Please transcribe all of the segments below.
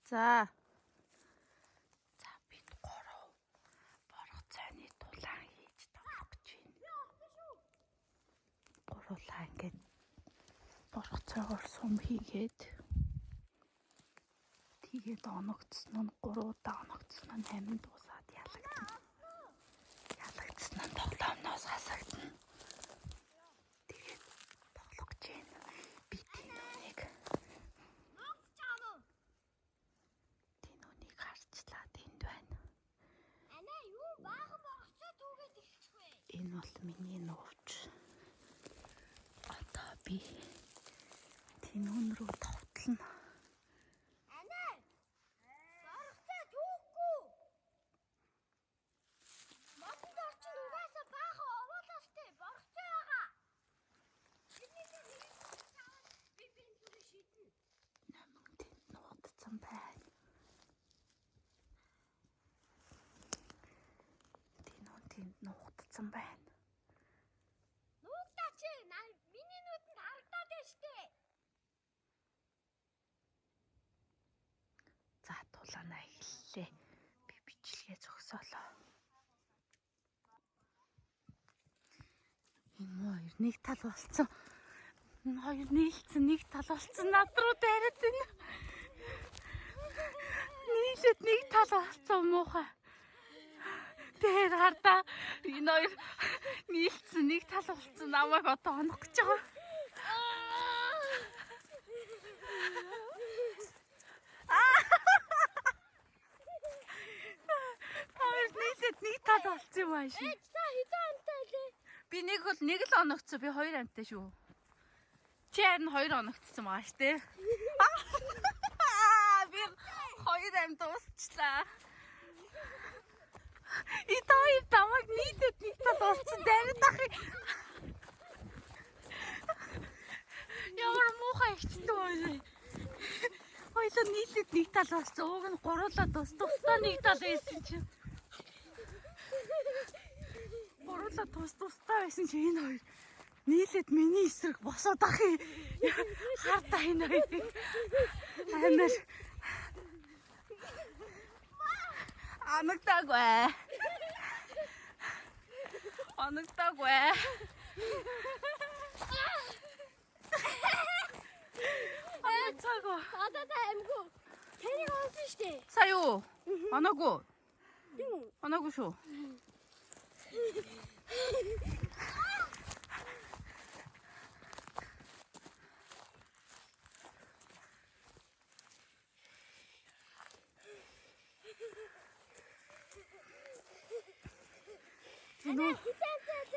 За бид 3 борго цайны тулаан хийж тоглох гэж байна. Гурлаа ингээд борго цайгаар сум хийгээд тэгээд оногдсон нь 3 удаа оногдсон нь 8 дуусаад ялагдана. Ялагдсан нь тоглоомноос хасагдана. Тэгээд тоглох гэж байна. Би тинүүнийг харчлаа тэнд байна. Анаа юу баахан боргоцоо түүгээд ирчихвэ. Энэ бол миний нууц. Одоо би тинүүн рүү товтлно. Анаа боргоцоо түүхгүй. Модон орчин угаасаа баахан овоолоостэй боргоцоо байгаа. Би бинтүрэ шийднэ. Намайг тэнд нуудсан байна. Тэнд нуугдсан байна. Нуугдаач миний нүдэнд харагдаад байна штэ. За тулаанаа эхэллээ. Би бичлэгээ зогсоолоо. Энэ хоёр нэг тал болцсон. Энэ хоёр нийлцэн нэг тал болцсон. Над руу дайраад байна. Нийлээд нэг тал болцсон муухай. Тэр хардаа энэ хоёр нийлцэн нэг тал болцсон. Намайг одоо онох гэж байгаа. Нийлээд нэг тал болцсон юм ааш. Та хэзээ амтай лээ? Би нэг л оногцсон. Би 2 амтай шүү. Чи харин 2 оногцсон байгаа шүү дээ. Би 2 амт дуусчлаа. Итаа тамаг нийлээд нэг тал болцсон. Давид ахи. Ямар муухай ихтэй байлаа. Хоёлоо нийлээд нэг тал болцсон. Уг нь гуруулаа тусдаа нэг тал байсан чинь. Гуруулаа тусдаа байсан чинь энэ хоёр нийлээд миний эсрэг босоод ахи. Хартаа энэ хоёрыг амар анагдаагүй. Аяцаагүй. Одоо та амгүй. Тэрийг онсон штэ. Сая юу? Оноогүй. Юу? Оноогүй шүү.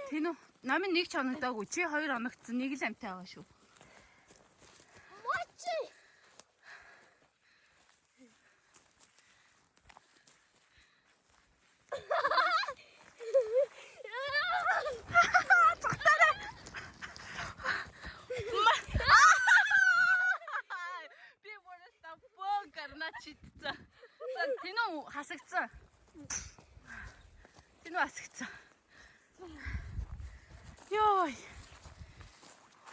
Тинүү намын нэг ч оногдоогүй. Чи 2 оногдсон. Нэг л амтай байгаа шүү. Мочи. Би бүрээсээ боо гарна чидцээ. Тинүү хасагдсан. Йой.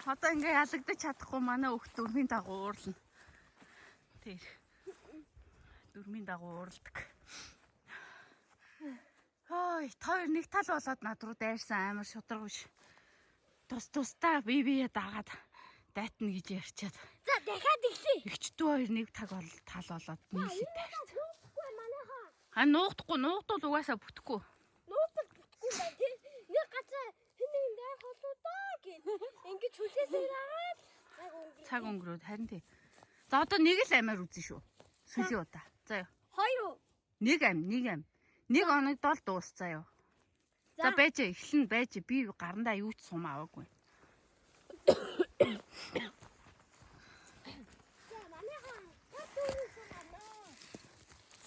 Одоо ингээ ялагдаж чадахгүй манай хөхт дөрмийн дагуу уурлна. Тэр. Дөрмийн дагуу уурладаг. Ой, тоор нэг тал болоод над руу дайрсан амар шударга биш. Тустаа бие дагаад дайтна гэж ярьчаад. За дахиад иглээ. Игчдүү хоёр нэг тал болоод нийлээд дайрсан. Нуухгүй манайхаа. Нуугдвал угаасаа бүтэхгүй. Нуудаг бүтгүй байна тий. Нэг гацаа хэнийг дайх болоо доо гэв. Ингээд хүлээсээр агаад цаг өнгөрөөд харин тий. За одоо нэг л амиар үзэн шүү. Сүлийн удаа. За юу. 2 уу? Нэг ам. Нэг оногдол дуус заяа. За байж эхлэн байж би гарандаа юу ч сум аваагүй.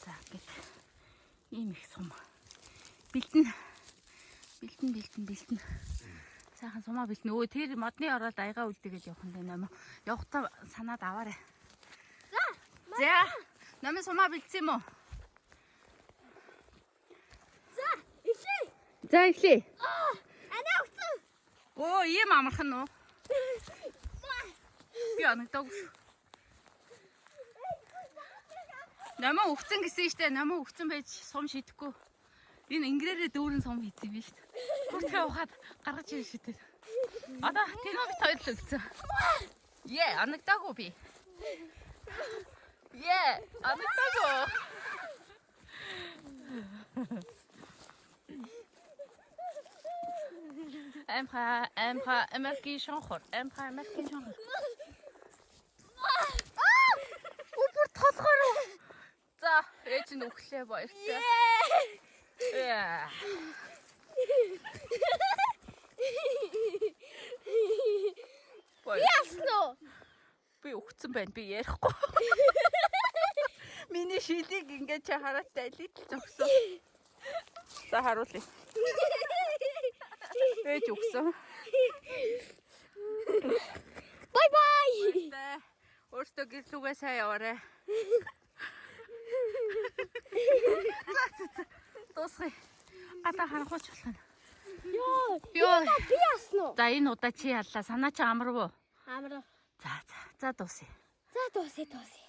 За гэт ийм их сум. Бэлтэн. Сайхан сумаа бэлтэн. Өө тэр модны ороод аяга үлдээгээд явах юм байна. Явахтаа санаад аваарай. За. Намын сумаа бэлдсэн юм уу? За эхлэе. Анаа өгсөн. Оо ийм амархан уу? Би оногдоогүй шүү. Намаа өгцөн гэсэн штэ. Намаа өгцөн байж сум шидэхгүй. Энэ ингэрээрээ дүүрэн сум хийсэн юм штэ. Бүртгээ ухаад гаргаж ирж шидэв. Одоо тийм бит хоёр л өгцөн. Анагдаагүй би. Анагдаагүй. Эмхи шонхор. Бүр толгоор. За, ээж нь өглөө баяртай. Ясно. Би өгцөн байна. Би ярихгүй. Миний шидийг ингээд чи хараатай л зогсон. За харуулъя. Ээж өгсөн. Бай бай. Өөртөө гэрлүүгээ сайн яваарай. Тосгой. Гадаа харахуйч болох нь. Йоо. Би ясно. За энэ удаа чи яллаа. Санаа чи амар уу? Амар. За дуусъя. За дуусъя.